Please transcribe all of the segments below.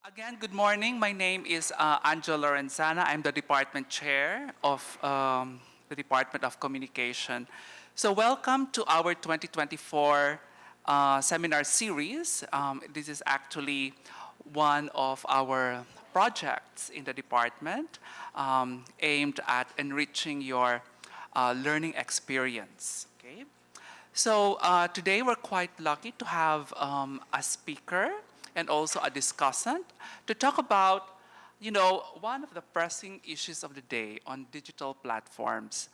Again, good morning. My name is Angela Lorenzana. I'm the department chair of the Department of Communication. So welcome to our 2024 seminar series. This is actually one of our projects in the department aimed at enriching your learning experience. Okay? So today we're quite lucky to have a speaker and also a discussant to talk about, one of the pressing issues of the day on digital platforms.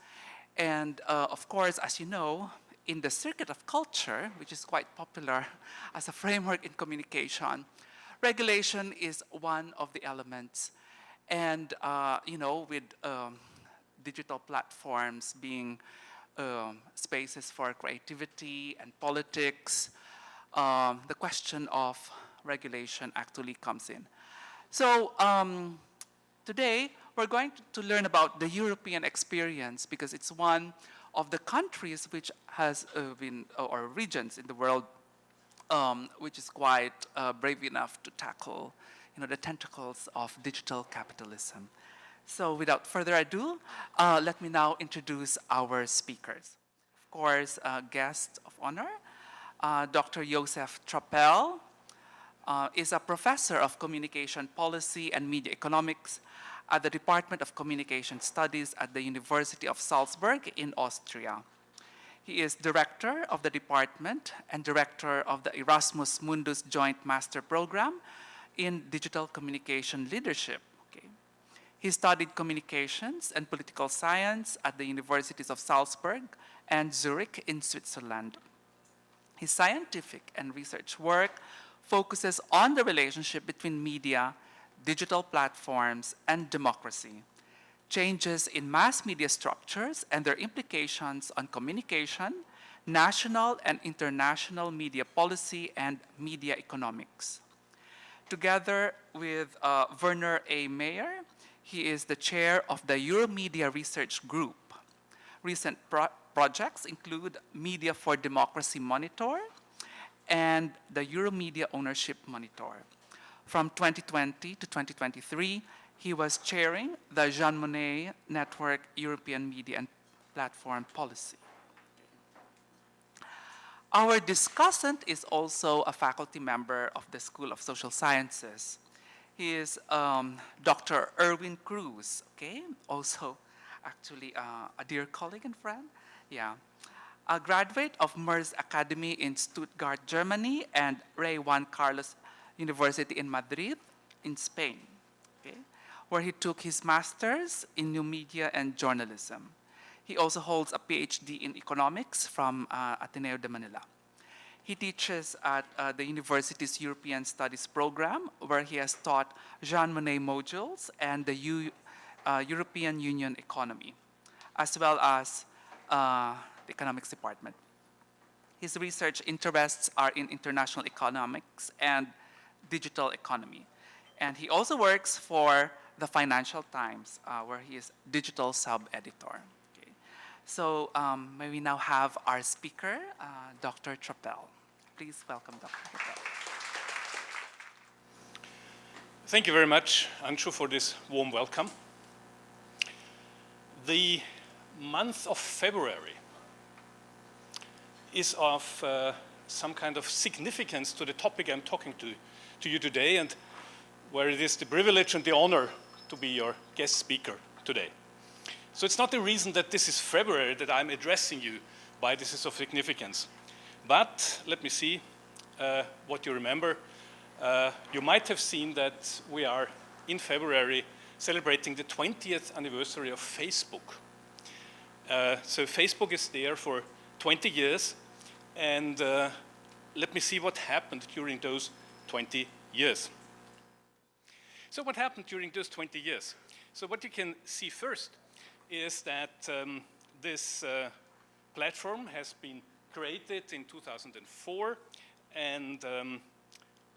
And of course, as you know, in the circuit of culture, which is quite popular as a framework in communication, regulation is one of the elements. And, with digital platforms being spaces for creativity and politics, the question of regulation actually comes in. So today, we're going to learn about the European experience because it's one of the countries which has been, or regions in the world, which is quite brave enough to tackle the tentacles of digital capitalism. So without further ado, let me now introduce our speakers. Of course, guest of honor, Dr. Josef Trappel is a professor of communication policy and media economics at the Department of Communication Studies at the University of Salzburg in Austria. He is director of the department and director of the Erasmus Mundus Joint Master Program in Digital Communication Leadership. Okay. He studied communications and political science at the Universities of Salzburg and Zurich in Switzerland. His scientific and research work focuses on the relationship between media, digital platforms, and democracy, changes in mass media structures and their implications on communication, national and international media policy, and media economics. Together with Werner A. Mayer, he is the chair of the Euromedia Research Group. Recent projects include Media for Democracy Monitor and the Euromedia Ownership Monitor. From 2020 to 2023, he was chairing the Jean Monnet Network European Media and Platform Policy. Our discussant is also a faculty member of the School of Social Sciences. He is Dr. Erwin Cruz, okay? Also, actually, a dear colleague and friend. Yeah. A graduate of Merz Academy in Stuttgart, Germany, and Rey Juan Carlos University in Madrid, in Spain, okay, where he took his master's in new media and journalism. He also holds a PhD in economics from Ateneo de Manila. He teaches at the university's European Studies program, where he has taught Jean Monnet modules and the European Union economy, as well as the economics department. His research interests are in international economics and digital economy. And he also works for the Financial Times, where he is digital sub-editor. Okay. So may we now have our speaker, Dr. Trappel. Please welcome Dr. Trappel. Thank you very much, Anshu, for this warm welcome. The month of February is of some kind of significance to the topic I'm talking to you today, and where it is the privilege and the honor to be your guest speaker today. So it's not the reason that this is February that I'm addressing you why this is of significance. But let me see what you remember. You might have seen that we are in February celebrating the 20th anniversary of Facebook. So Facebook is there for 20 years, and let me see what happened during those 20 years. So what happened during those 20 years? So what you can see first is that this platform has been created in 2004, and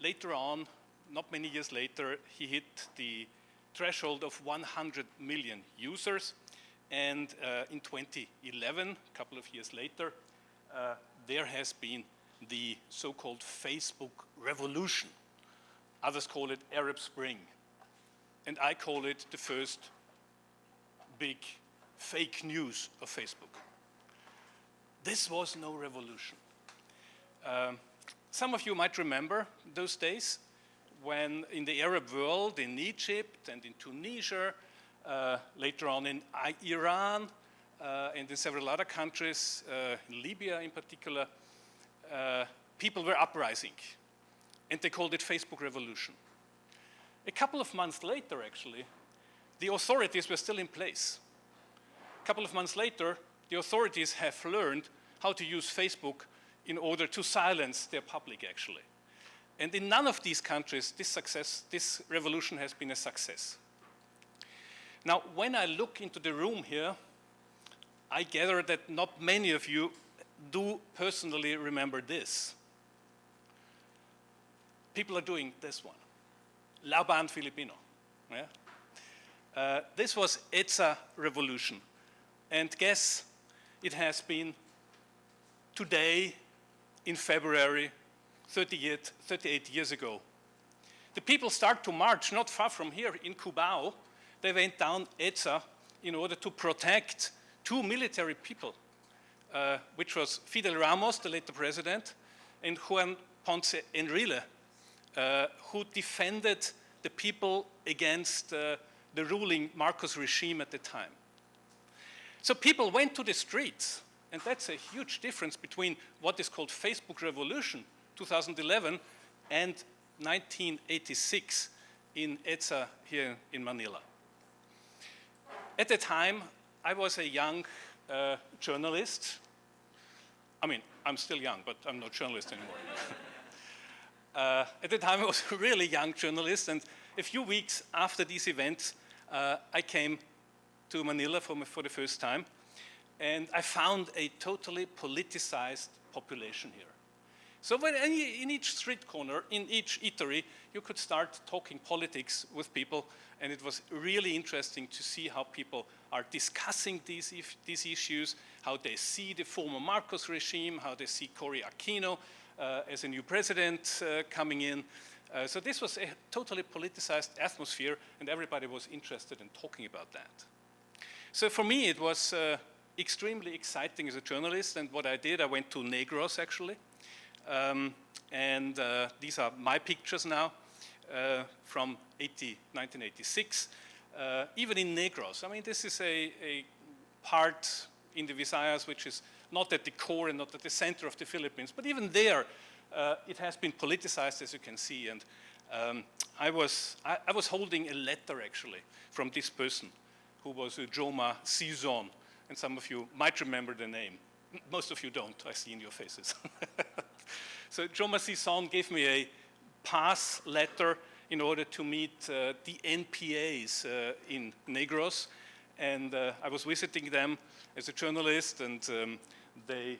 later on, not many years later, he hit the threshold of 100 million users, and in 2011, a couple of years later, there has been the so-called Facebook revolution. Others call it Arab Spring. And I call it the first big fake news of Facebook. This was no revolution. Some of you might remember those days when in the Arab world, in Egypt and in Tunisia, later on in Iran, and in several other countries, in Libya in particular, people were uprising. And they called it Facebook revolution. A couple of months later, actually, the authorities were still in place. A couple of months later, the authorities have learned how to use Facebook in order to silence their public, actually. And in none of these countries, this revolution has been a success. Now, when I look into the room here, I gather that not many of you do personally remember this. People are doing this one. Laban Filipino. Yeah? This was ETSA revolution. And guess it has been today in February, 38 years ago. The people start to march not far from here in Cubao. They went down ETSA in order to protect two military people, which was Fidel Ramos, the later president, and Juan Ponce Enrile, who defended the people against the ruling Marcos regime at the time. So people went to the streets, and that's a huge difference between what is called Facebook revolution, 2011, and 1986 in ETSA here in Manila. At the time, I was a young journalist. I mean, I'm still young, but I'm not a journalist anymore. At the time, I was a really young journalist, and a few weeks after these events, I came to Manila for the first time, and I found a totally politicized population here. So when in each street corner, in each eatery, you could start talking politics with people, and it was really interesting to see how people are discussing these issues, how they see the former Marcos regime, how they see Cory Aquino as a new president coming in. So this was a totally politicized atmosphere, and everybody was interested in talking about that. So for me, it was extremely exciting as a journalist, and what I did, I went to Negros, actually. These are my pictures now from 1986. Even in Negros, I mean, this is a part in the Visayas which is not at the core and not at the center of the Philippines, but even there, it has been politicized, as you can see. And I was holding a letter, actually, from this person, who was Joma Sison, and some of you might remember the name. Most of you don't, I see in your faces. So Joma Sison gave me a pass letter in order to meet the NPAs in Negros, and I was visiting them as a journalist, and they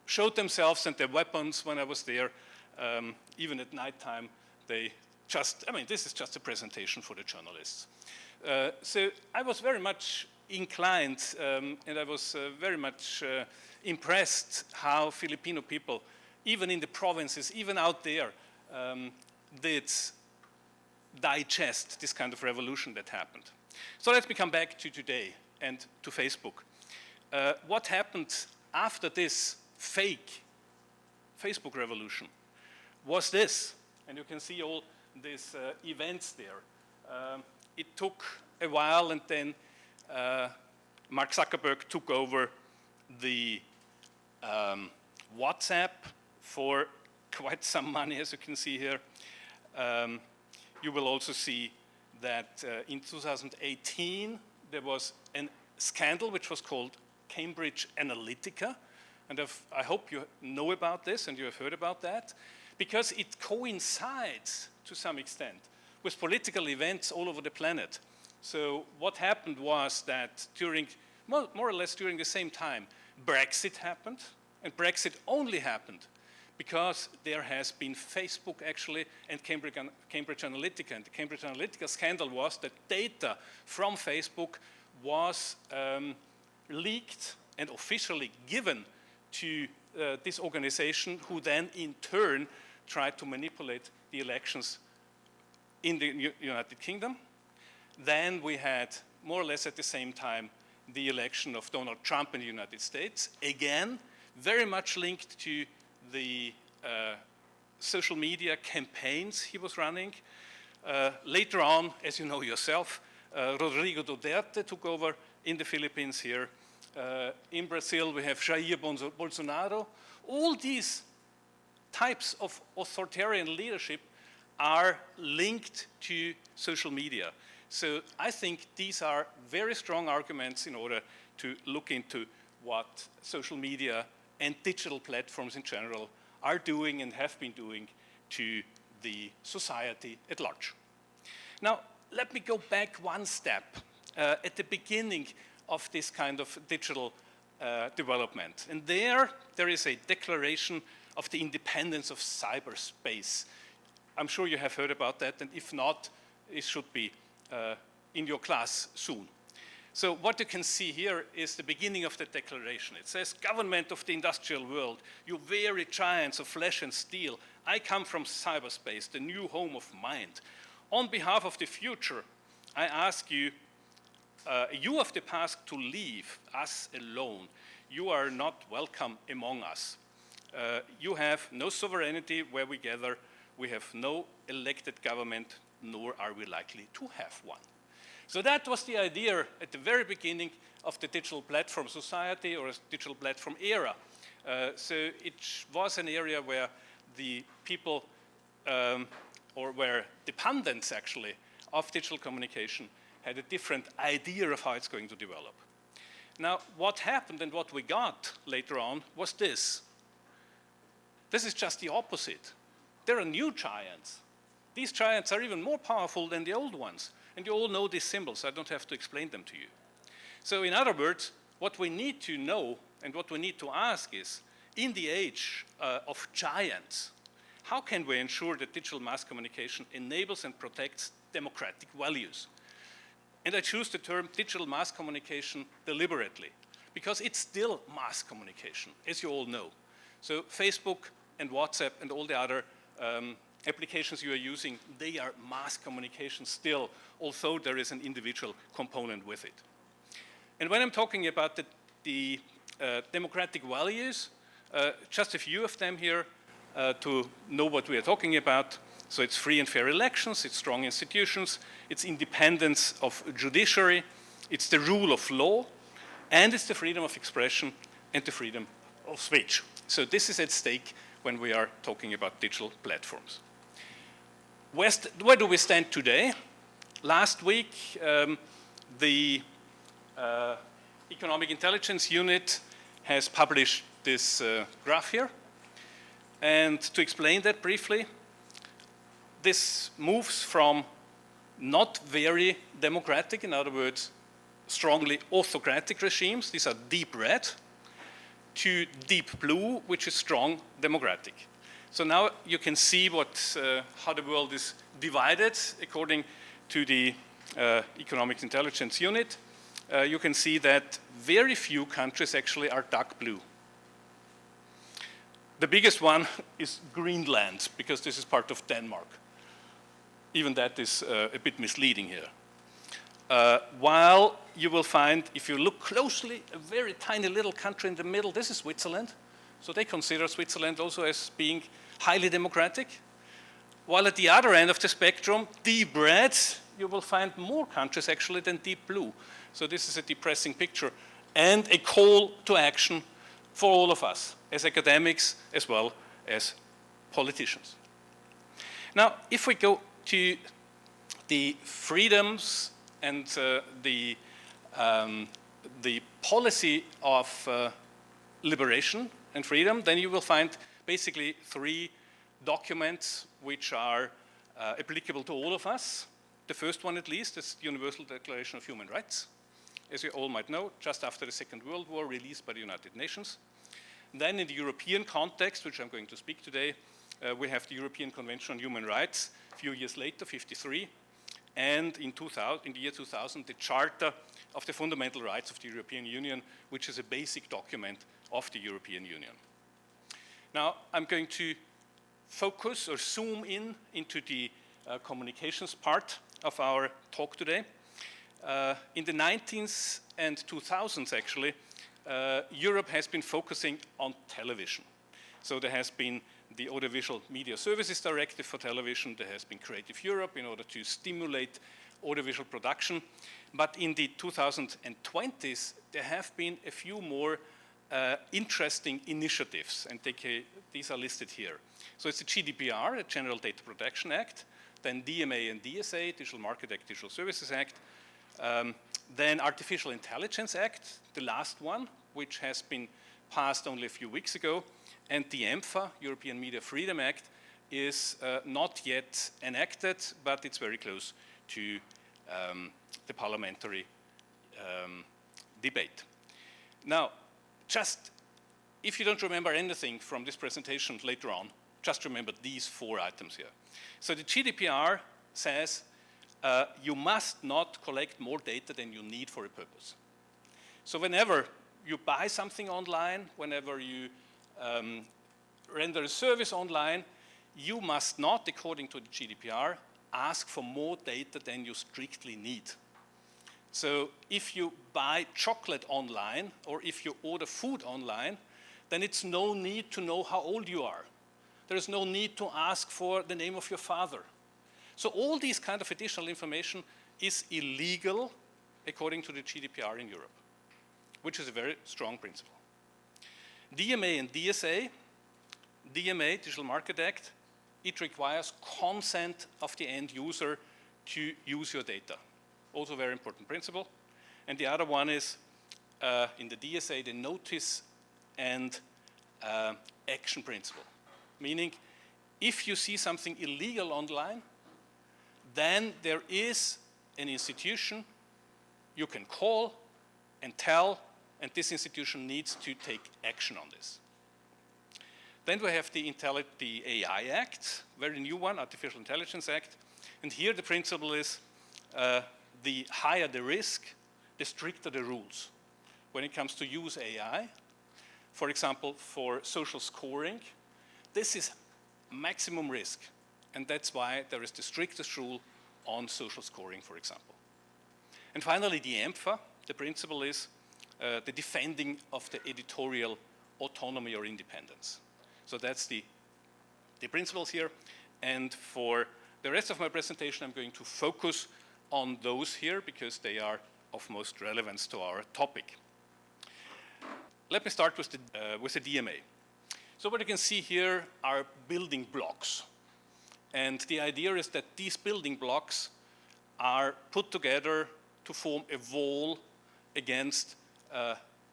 showed themselves and their weapons when I was there. Even at nighttime, they just, I mean, this is just a presentation for the journalists. So I was very much inclined, and I was very much impressed how Filipino people, even in the provinces, even out there, did digest this kind of revolution that happened. So let me come back to today and to Facebook. What happened after this fake Facebook revolution was this, and you can see all these events there. It took a while, and then Mark Zuckerberg took over the WhatsApp for quite some money, as you can see here. You will also see that in 2018, there was a scandal which was called Cambridge Analytica. And I hope you know about this and you have heard about that, because it coincides to some extent with political events all over the planet. So what happened was that during, more or less during the same time, Brexit happened, and Brexit only happened because there has been Facebook actually and Cambridge Analytica. And the Cambridge Analytica scandal was that data from Facebook was leaked and officially given to this organization, who then in turn tried to manipulate the elections in the United Kingdom. Then we had, more or less at the same time, the election of Donald Trump in the United States. Again, very much linked to the social media campaigns he was running. Later on, as you know yourself, Rodrigo Duterte took over in the Philippines here. In Brazil, we have Jair Bolsonaro. All these types of authoritarian leadership are linked to social media. So I think these are very strong arguments in order to look into what social media and digital platforms in general are doing and have been doing to the society at large. Now, let me go back one step at the beginning of this kind of digital development. And there is a declaration of the independence of cyberspace. I'm sure you have heard about that, and if not, it should be in your class soon. So what you can see here is the beginning of the declaration. It says, "Government of the industrial world, you very giants of flesh and steel, I come from cyberspace, the new home of mind. On behalf of the future, I ask you, you have the task to leave us alone. You are not welcome among us. You have no sovereignty where we gather. We have no elected government, nor are we likely to have one." So that was the idea at the very beginning of the digital platform society or digital platform era. So it was an area where the people, or where the pundits actually of digital communication had a different idea of how it's going to develop. Now, what happened and what we got later on was this. This is just the opposite. There are new giants. These giants are even more powerful than the old ones. And you all know these symbols. I don't have to explain them to you. So in other words, what we need to know and what we need to ask is, in the age of giants, how can we ensure that digital mass communication enables and protects democratic values? And I choose the term digital mass communication deliberately, because it's still mass communication, as you all know. So Facebook and WhatsApp and all the other applications you are using, they are mass communication still, although there is an individual component with it. And when I'm talking about the democratic values, just a few of them here to know what we are talking about. So it's free and fair elections, it's strong institutions, it's independence of judiciary, it's the rule of law, and it's the freedom of expression and the freedom of speech. So this is at stake when we are talking about digital platforms. Where do we stand today? Last week, the Economic Intelligence Unit has published this graph here. And to explain that briefly, this moves from not very democratic, in other words, strongly autocratic regimes, these are deep red, to deep blue, which is strong democratic. So now you can see how the world is divided according to the Economic Intelligence Unit. You can see that very few countries actually are dark blue. The biggest one is Greenland, because this is part of Denmark. Even that is a bit misleading here. While you will find, if you look closely, a very tiny little country in the middle, this is Switzerland. So they consider Switzerland also as being highly democratic. While at the other end of the spectrum, deep red, you will find more countries actually than deep blue. So this is a depressing picture and a call to action for all of us, as academics as well as politicians. Now, if we go to the freedoms and the policy of liberation and freedom, then you will find basically three documents which are applicable to all of us. The first one, at least, is the Universal Declaration of Human Rights, as you all might know, just after the Second World War, released by the United Nations. Then in the European context, which I'm going to speak today, we have the European Convention on Human Rights, a few years later, 1953, and in the year 2000, the Charter of the Fundamental Rights of the European Union, which is a basic document of the European Union. Now, I'm going to focus or zoom into the communications part of our talk today. In the 19th and 2000s, actually, Europe has been focusing on television. So there has been the Audiovisual Media Services Directive for television. There has been Creative Europe in order to stimulate audiovisual production. But in the 2020s, there have been a few more interesting initiatives, and these are listed here. So it's the GDPR, the General Data Protection Act, then DMA and DSA, Digital Market Act, Digital Services Act, then Artificial Intelligence Act, the last one, which has been passed only a few weeks ago, and the EMFA, European Media Freedom Act, is not yet enacted, but it's very close to the parliamentary debate. Now, just if you don't remember anything from this presentation later on, just remember these 4 items here. So the GDPR says you must not collect more data than you need for a purpose. So whenever you buy something online, whenever you render a service online, you must not, according to the GDPR, ask for more data than you strictly need. So if you buy chocolate online, or if you order food online, then it's no need to know how old you are. There is no need to ask for the name of your father. So all these kind of additional information is illegal according to the GDPR in Europe, which is a very strong principle. DMA and DSA, DMA, Digital Market Act, it requires consent of the end user to use your data. Also a very important principle. And the other one is, in the DSA, the notice and action principle. Meaning, if you see something illegal online, then there is an institution you can call and tell, and this institution needs to take action on this. Then we have the AI Act, very new one, Artificial Intelligence Act. And here the principle is the higher the risk, the stricter the rules. When it comes to use AI, for example, for social scoring, this is maximum risk. And that's why there is the strictest rule on social scoring, for example. And finally, the EMFA, the principle is the defending of the editorial autonomy or independence. So that's the principles here. And for the rest of my presentation, I'm going to focus on those here because they are of most relevance to our topic. Let me start with the DMA. So what you can see here are building blocks. And the idea is that these building blocks are put together to form a wall against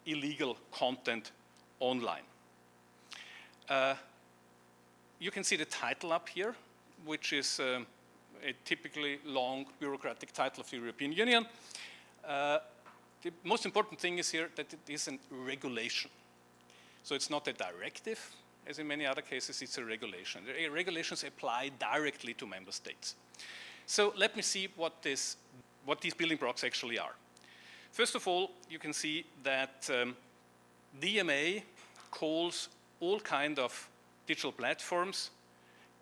illegal content online. You can see the title up here, which is a typically long bureaucratic title of the European Union. The most important thing is here that it is a regulation. So it's not a directive, as in many other cases, it's a regulation. The regulations apply directly to member states. So let me see what these building blocks actually are. First of all, you can see that DMA calls all kind of digital platforms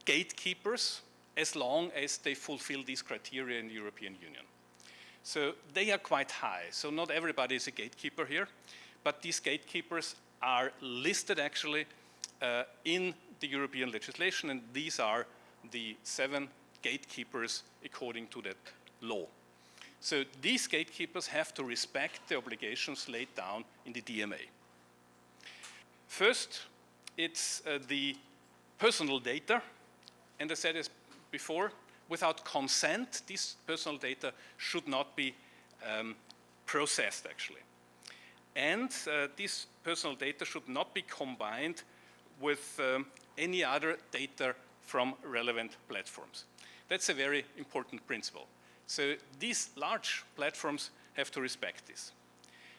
gatekeepers as long as they fulfill these criteria in the European Union. So they are quite high. So not everybody is a gatekeeper here, but these gatekeepers are listed actually in the European legislation, and these are the 7 gatekeepers according to that law. So these gatekeepers have to respect the obligations laid down in the DMA. First, it's the personal data, and I said this before, without consent, this personal data should not be processed actually. And this personal data should not be combined with any other data from relevant platforms. That's a very important principle. So these large platforms have to respect this.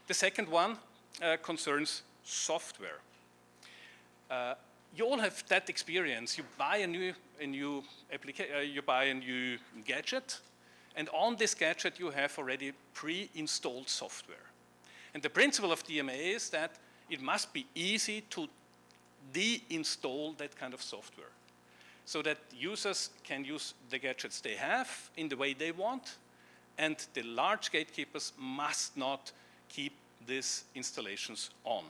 The second one concerns software. You all have that experience. You buy a new you buy a new gadget, and on this gadget you have already pre-installed software. And the principle of DMA is that it must be easy to deinstall that kind of software. so that users can use the gadgets they have in the way they want, and the large gatekeepers must not keep these installations on.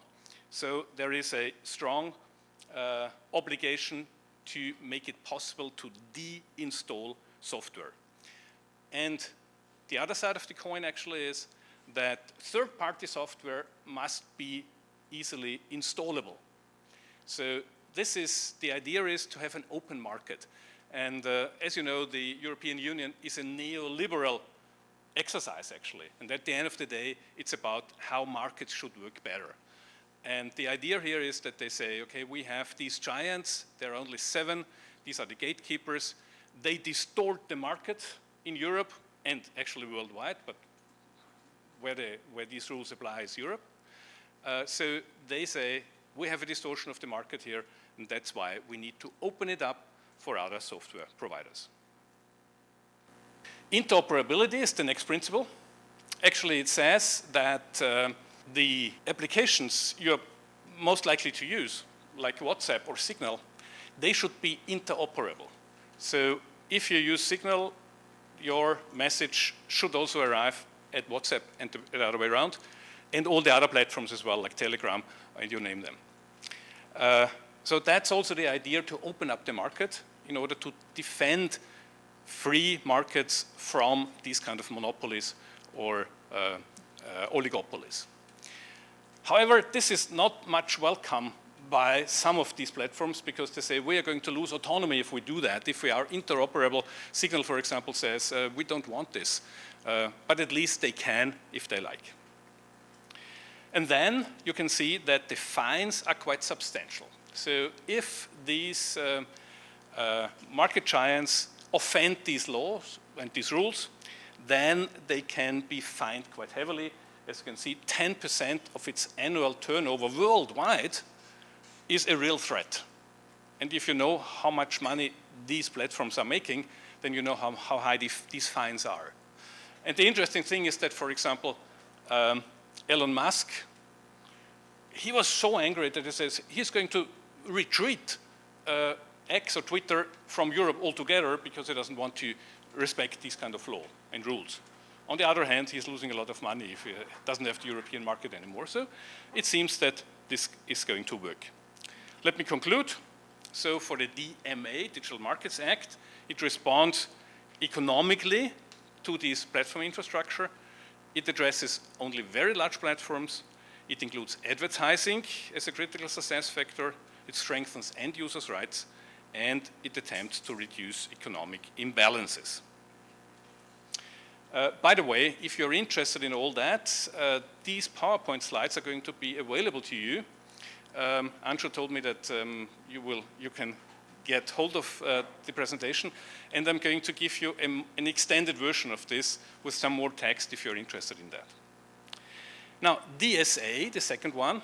So there is a strong obligation to make it possible to de-install software. And the other side of the coin actually is that third-party software must be easily installable. So the idea is to have an open market. And as you know, the European Union is a neoliberal exercise actually. And at the end of the day, it's about how markets should work better. And the idea here is that they say, okay, we have these giants, there are only 7, these are the gatekeepers. They distort the market in Europe and actually worldwide, but where these rules apply is Europe. So they say, we have a distortion of the market here, and that's why we need to open it up for other software providers. Interoperability is the next principle. Actually, it says that the applications you're most likely to use, like WhatsApp or Signal, they should be interoperable. So if you use Signal, your message should also arrive at WhatsApp and the other way around, and all the other platforms as well, like Telegram, and you name them. So that's also the idea, to open up the market in order to defend free markets from these kind of monopolies or oligopolies. However, this is not much welcome by some of these platforms, because they say we are going to lose autonomy if we do that. If we are interoperable, Signal, for example, says we don't want this, but at least they can if they like. And then you can see that the fines are quite substantial. So if these market giants offend these laws and these rules, then they can be fined quite heavily. As you can see, 10% of its annual turnover worldwide is a real threat. And if you know how much money these platforms are making, then you know how high these fines are. And the interesting thing is that, for example, Elon Musk, he was so angry that he says he's going to retreat X or Twitter from Europe altogether because he doesn't want to respect these kind of law and rules. On the other hand, he's losing a lot of money if he doesn't have the European market anymore. So it seems that this is going to work. Let me conclude. So for the DMA, Digital Markets Act, it responds economically to this platform infrastructure. It addresses only very large platforms. It includes advertising as a critical success factor. It strengthens end users' rights, and it attempts to reduce economic imbalances. By the way, if you're interested in all that, these PowerPoint slides are going to be available to you. Anjo told me that you can get hold of the presentation, and I'm going to give you an extended version of this with some more text if you're interested in that. Now, DSA, the second one,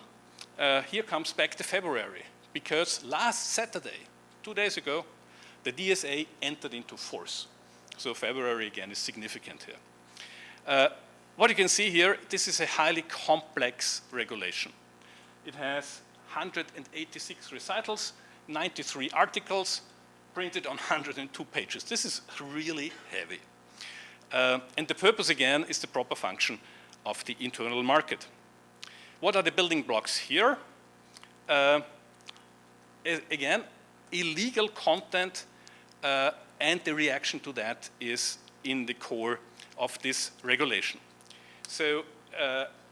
here comes back to February, because last Saturday, 2 days ago, the DSA entered into force. So February, again, is significant here. What you can see here, this is a highly complex regulation. It has 186 recitals, 93 articles, printed on 102 pages. This is really heavy. And the purpose, again, is the proper function of the internal market. What are the building blocks here? Again, illegal content and the reaction to that is in the core of this regulation. So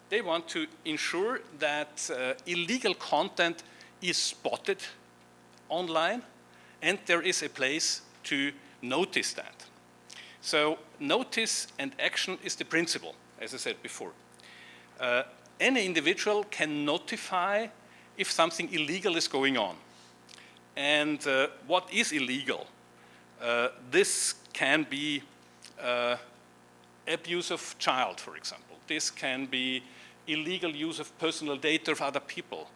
they want to ensure that illegal content is spotted online, and there is a place to notice that. So notice and action is the principle, as I said before. Any individual can notify if something illegal is going on. And what is illegal? This can be abuse of child, for example. This can be illegal use of personal data of other people.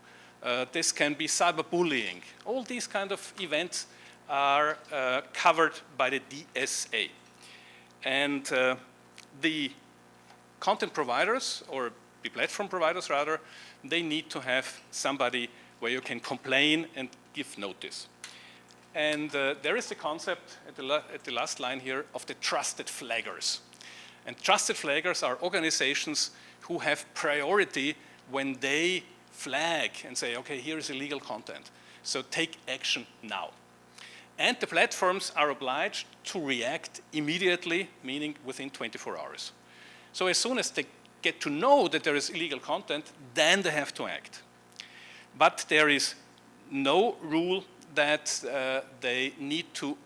This can be cyberbullying. All these kind of events are covered by the DSA. And the content providers, or the platform providers rather, they need to have somebody where you can complain and give notice. And there is the concept at the last line here of the trusted flaggers. And trusted flaggers are organizations who have priority when they flag and say, okay, here is illegal content. So take action now. And the platforms are obliged to react immediately, meaning within 24 hours. So as soon as they get to know that there is illegal content, then they have to act. But there is no rule that they need to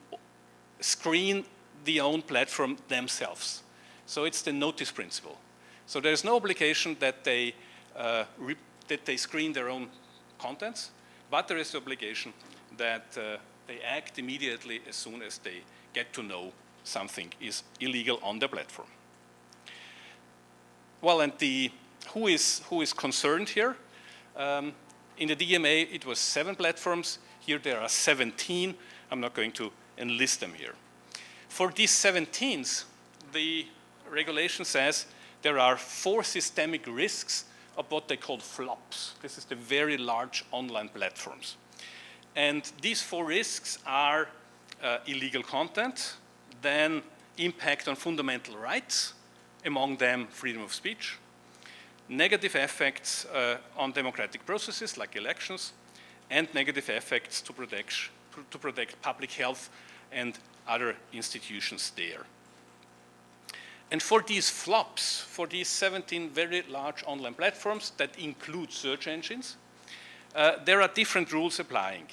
screen the own platform themselves. So it's the notice principle. So there's no obligation that they screen their own contents, but there is the obligation that they act immediately as soon as they get to know something is illegal on their platform. Well, and who is concerned here? In the DMA, it was 7 platforms. Here there are 17. I'm not going to enlist them here. For these 17s, the regulation says there are 4 systemic risks of what they call flops. This is the very large online platforms. And these 4 risks are illegal content, then impact on fundamental rights, among them freedom of speech, negative effects on democratic processes like elections, and negative effects to protect public health and other institutions there. And for these flops, for these 17 very large online platforms that include search engines, there are different rules applying,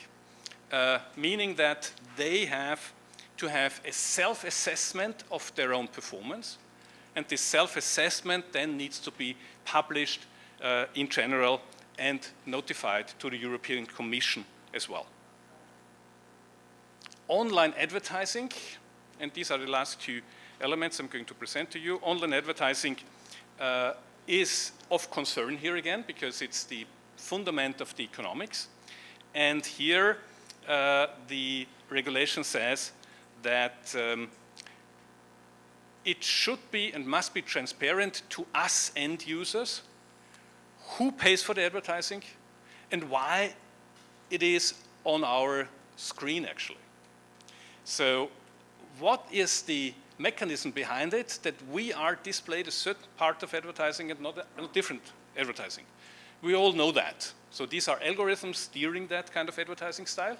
meaning that they have to have a self-assessment of their own performance, and this self-assessment then needs to be published in general and notified to the European Commission as well. Online advertising, and these are the last 2 elements I'm going to present to you. Online advertising is of concern here again because it's the fundament of the economics. And here the regulation says that it should be and must be transparent to us end users who pays for the advertising and why it is on our screen actually. So what is the mechanism behind it that we are displayed a certain part of advertising and not a different advertising? We all know that. So these are algorithms steering that kind of advertising style.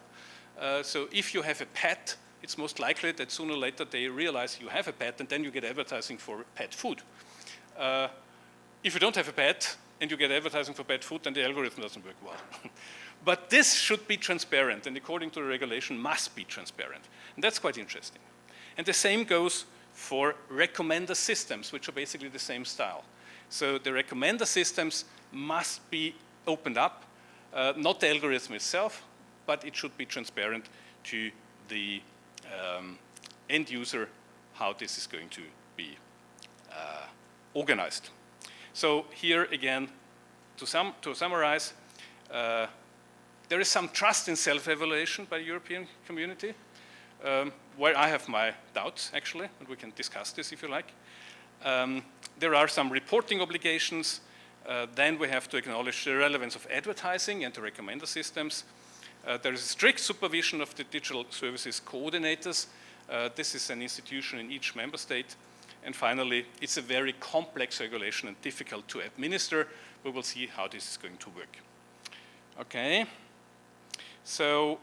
So if you have a pet, it's most likely that sooner or later they realize you have a pet and then you get advertising for pet food. If you don't have a pet and you get advertising for pet food, then the algorithm doesn't work well. But this should be transparent and according to the regulation must be transparent. And that's quite interesting. And the same goes for recommender systems, which are basically the same style. So the recommender systems must be opened up, not the algorithm itself, but it should be transparent to the end user how this is going to be organized. So here again, to summarize, there is some trust in self-evaluation by the European community, where I have my doubts actually, and we can discuss this if you like. There are some reporting obligations. Then we have to acknowledge the relevance of advertising and the recommender systems. There is a strict supervision of the digital services coordinators. This is an institution in each member state. And finally, it's a very complex regulation and difficult to administer. We will see how this is going to work. Okay. So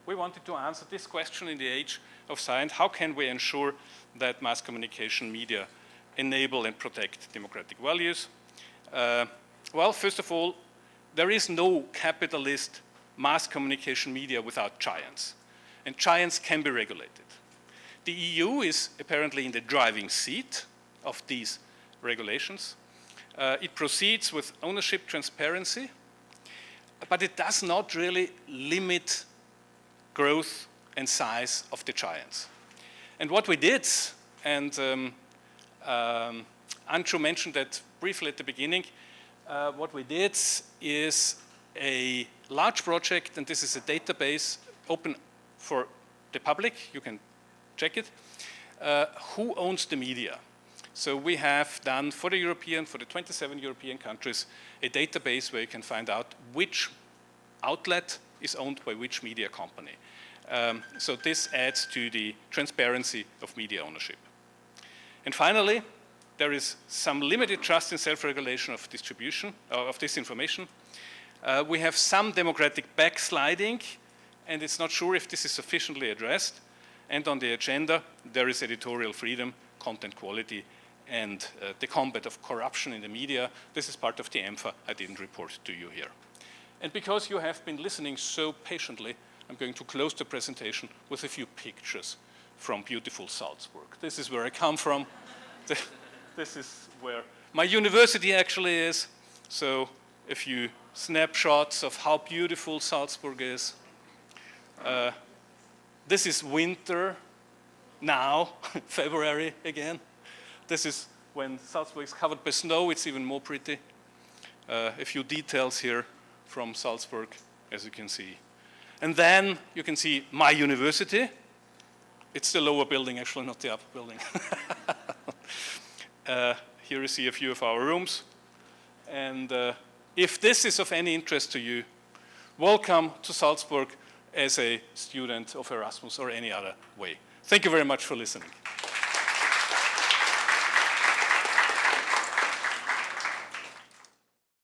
we wanted to answer this question in the age of science. How can we ensure that mass communication media enable and protect democratic values? Well, first of all, there is no capitalist mass communication media without giants. And giants can be regulated. The EU is apparently in the driving seat of these regulations. It proceeds with ownership transparency, but it does not really limit growth and size of the giants. And what we did, and Andrew mentioned that briefly at the beginning, what we did is a large project, and this is a database open for the public, you can check it, who owns the media. So we have done for the 27 European countries, a database where you can find out which outlet is owned by which media company. So this adds to the transparency of media ownership. And finally, there is some limited trust in self-regulation of distribution, of this information. We have some democratic backsliding, and it's not sure if this is sufficiently addressed. And on the agenda, there is editorial freedom, content quality, and the combat of corruption in the media. This is part of the EMFA I didn't report to you here. And because you have been listening so patiently, I'm going to close the presentation with a few pictures from beautiful Salzburg. This is where I come from. This is where my university actually is. So a few snapshots of how beautiful Salzburg is. This is winter now, February again. This is when Salzburg is covered by snow. It's even more pretty. A few details here from Salzburg, as you can see. And then you can see my university. It's the lower building, actually, not the upper building. Here you see a few of our rooms. And if this is of any interest to you, welcome to Salzburg as a student of Erasmus or any other way. Thank you very much for listening.